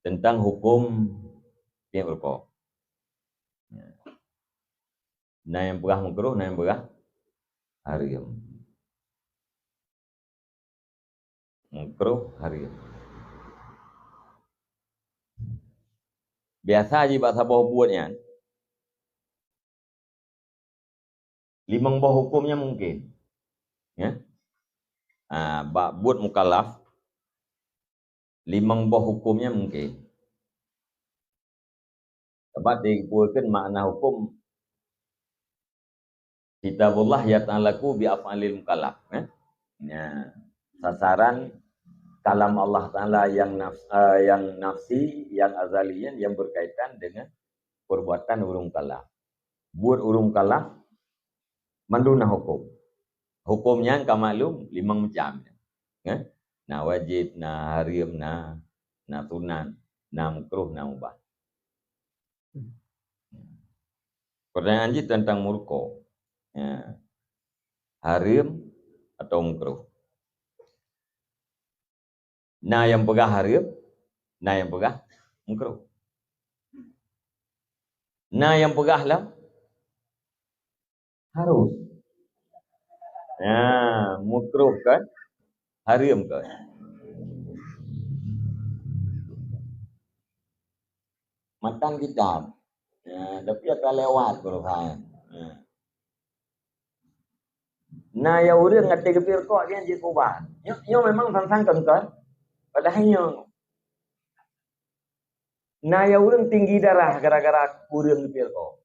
tentang hukum pihak rokok. Nah yang pegah makruh, nah yang pegah haram. Makruh haram. Biasa aja bahasa bawah buatnya. 5 bawah hukumnya mungkin. Ya. Buat mukallaf 5 bawah hukumnya mungkin. Sebab dikuatkan makna hukum kitabullah yata'alaku bi'af'alil mukallaf. Ya. Sasaran kalam Allah Ta'ala yang nafsi, yang azalian, yang berkaitan dengan perbuatan urung mukallaf. Buat urung mukallaf manduna hukum. Hukumnya kamalum 5 macam. Ya? Nah wajib, nah haram, nah sunan, nah makruh, nah mubah. Pertanyaan ini tentang murko. Ya. Haram atau makruh. Nah yang pegah haram, nah yang pegah makruh. Nah yang pegah lah harus. Nah, makruh kan? Haram kan? Makan kitab. Ya, tapi akan lewat Quran. Ya. Nah, ya orang ngati kepir kok dia jadi kuban. Yo memang sang kan? Padahal yo. Nah, ya orang tinggi darah gara-gara orang kepir kok.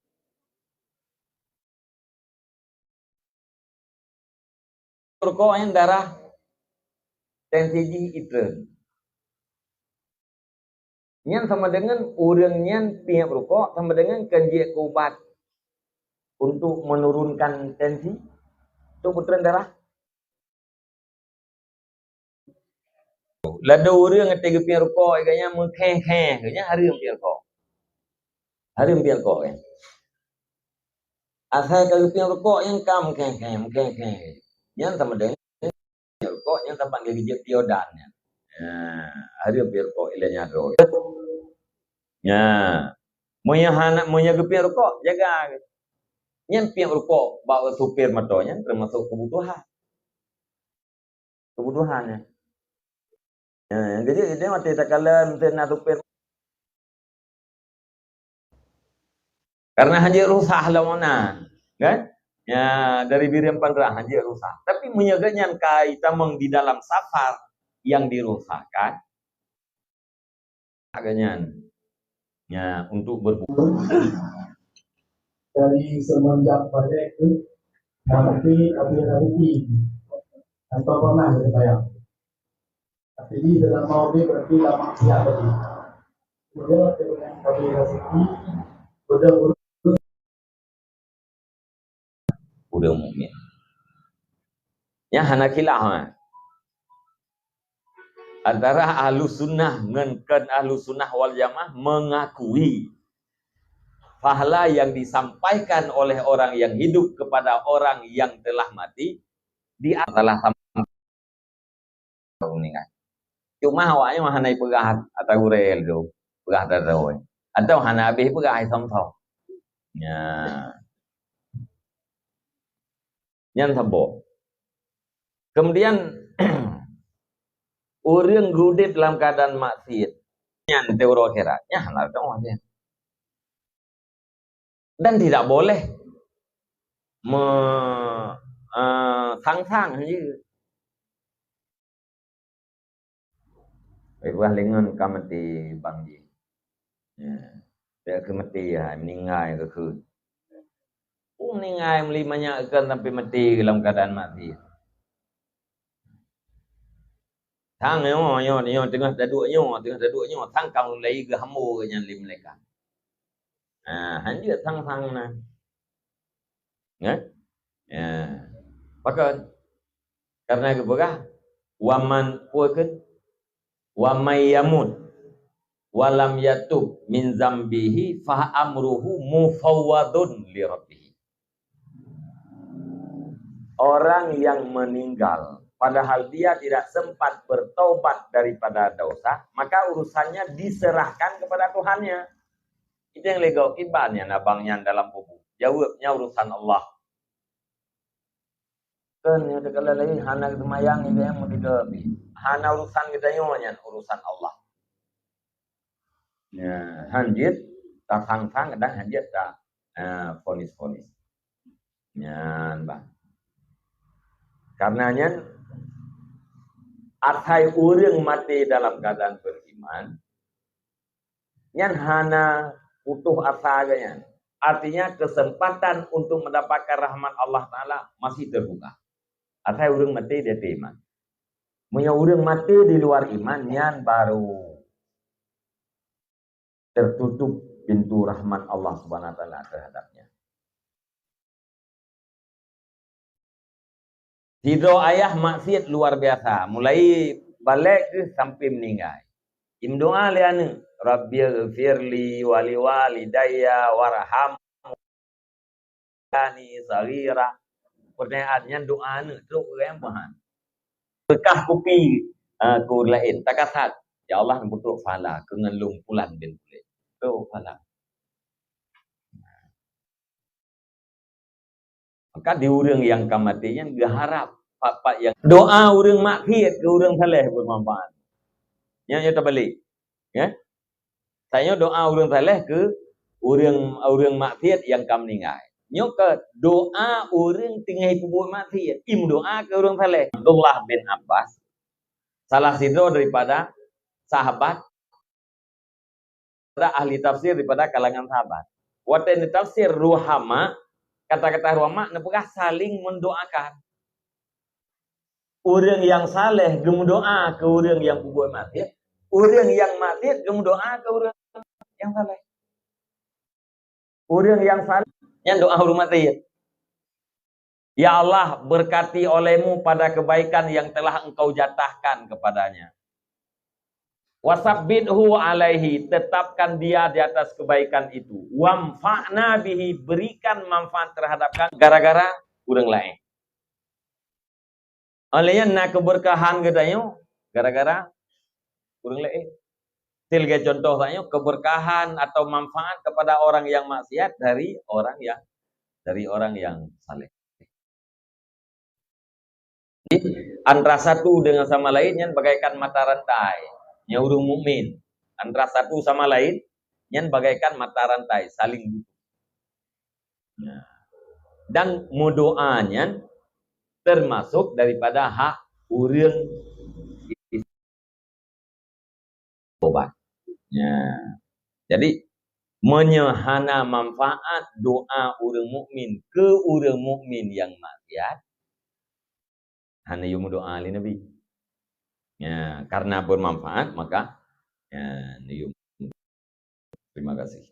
Kok yang darah tensi itu. Yang sama dengan orangnya pihak rokok sama dengan kenjia obat untuk menurunkan tensi itu putaran darah. Lada orang yang tiga pihak rokok kayaknya mengkeh kayaknya haram pihak rokok. Haram pihak rokok ya. Asal kalau pihak rokok yang kam keh. Yang sama dengan pihak rokok yang tempat gigi tiodannya. Haram pihak rokok ilahnya do. Ya. Monya pihak rokok jaga. Yang pihak rokok bawa supir motornya termasuk kebutuhannya. Jadi dia mati takalan nak supir. Karena hanya rusak lah mana, kan? Ya dari birim pandra hanya rusak. Tapi menyaganya kaitan di dalam safar yang dirusakkan, agaknya, ya untuk berbuka. Dari semenjak pada itu, tapi atau pernah saya. Jadi dalam mau dia berarti lama siapa tadi. Kemudian dengan kami rezeki udah umumnya. Ya hanakilah. Antara ahlus sunnah dengan ahlus sunnah wal jamaah mengakui pahala yang disampaikan oleh orang yang hidup kepada orang yang telah mati di adalah meninggal. Cuma awaknya mah hanai pegah atau gurel do, pegah terus. Atau hana habis pegah ai som-som. Ya. Yang sabo. Kemudian orang gudit dalam keadaan maksiat. Yang teori akhiratnya hanar kan. Dan tidak boleh sang-sang je. Wah lengan kamati bangji. Ya. Dia kemati ya, meninggal ke ke. Meninggal melimanya akan sampai mati dalam keadaan mati. Thang nyo tengah daduknya, thang kang lagi ke hamu ke lim mereka. Hanya thang na. Ya. Pakai karena kebegah waman puakeun wa may yamut walam yatub min zambihi fa amruhu mufawwadun li rabbih. Orang yang meninggal padahal dia tidak sempat bertobat daripada dosa, maka urusannya diserahkan kepada Tuhannya. Itu yang lego kibannya nabangnya dalam buku. Jawabnya urusan Allah. Kan ya dekala lagi hana kemayang itu yang mau digabi. Hana urusan kita nyonya urusan Allah. Ya, hanjit tak sang-sang kadang hanjit tak fonis-fonis. Nyan bang. Karenanya atai urang mati dalam keadaan beriman. Nyan hana utuh asaganya. Artinya kesempatan untuk mendapatkan rahmat Allah Ta'ala masih terbuka. Atai urang mati dia iman. Punya urang mati di luar iman, nyan baru tertutup pintu rahmat Allah Subhanahu Wa Ta'ala terhadapnya. Hidro ayah maksiat luar biasa. Mulai balik ke sampai meninggal. Im doa liane. Rabbi firli wali walidayya warhamni saghira. Pertanyaannya doa ni tu yang bahan. Berkah kupi ku lain takasat. Ya Allah butuh fala kengelung pulan bin kulit. Tu fala. Maka di urang yang kamatinya berharap pak yang doa urang maksiat ke urang saleh bermanfaat. Yang terbalik. Ya. Saya doa urang saleh ke urang maksiat yang kam meninggal. Nyo ke doa urang tinggal kubur maksiat. Im doa ke urang saleh. Abdullah bin Abbas salah satu daripada sahabat ada ahli tafsir daripada kalangan sahabat. Waktu ini tafsir ruhama kata-kata ruhama nepegah saling mendoakan. Urang yang saleh gem doa ke urang yang kubur maksiat. Urang yang maksiat gem doa ke urang yang saleh. Urang yang saleh yang doa urang maksiat. Ya Allah, berkati olehmu pada kebaikan yang telah engkau jatahkan kepadanya. Wasabbithu alaihi, tetapkan dia di atas kebaikan itu. Wamfa'na bihi, berikan manfaat terhadap kami gara-gara urang lain. Olehnya nak keberkahan katanya gara-gara urang lain. Sebagai contoh saya keberkahan atau manfaat kepada orang yang maksiat dari orang yang saleh. Antara satu dengan sama lainnya bagaikan mata rantai. Nya urang mukmin. Antara satu sama lain nya bagaikan mata rantai, saling butuh. Nah. Dan mudoanya termasuk daripada hak urang tobat. Ya. Jadi menyehana manfaat doa urang mukmin ke urang mukmin yang maksiat hana yung doa li Nabi. Ya, karena bermanfaat maka ya, terima kasih.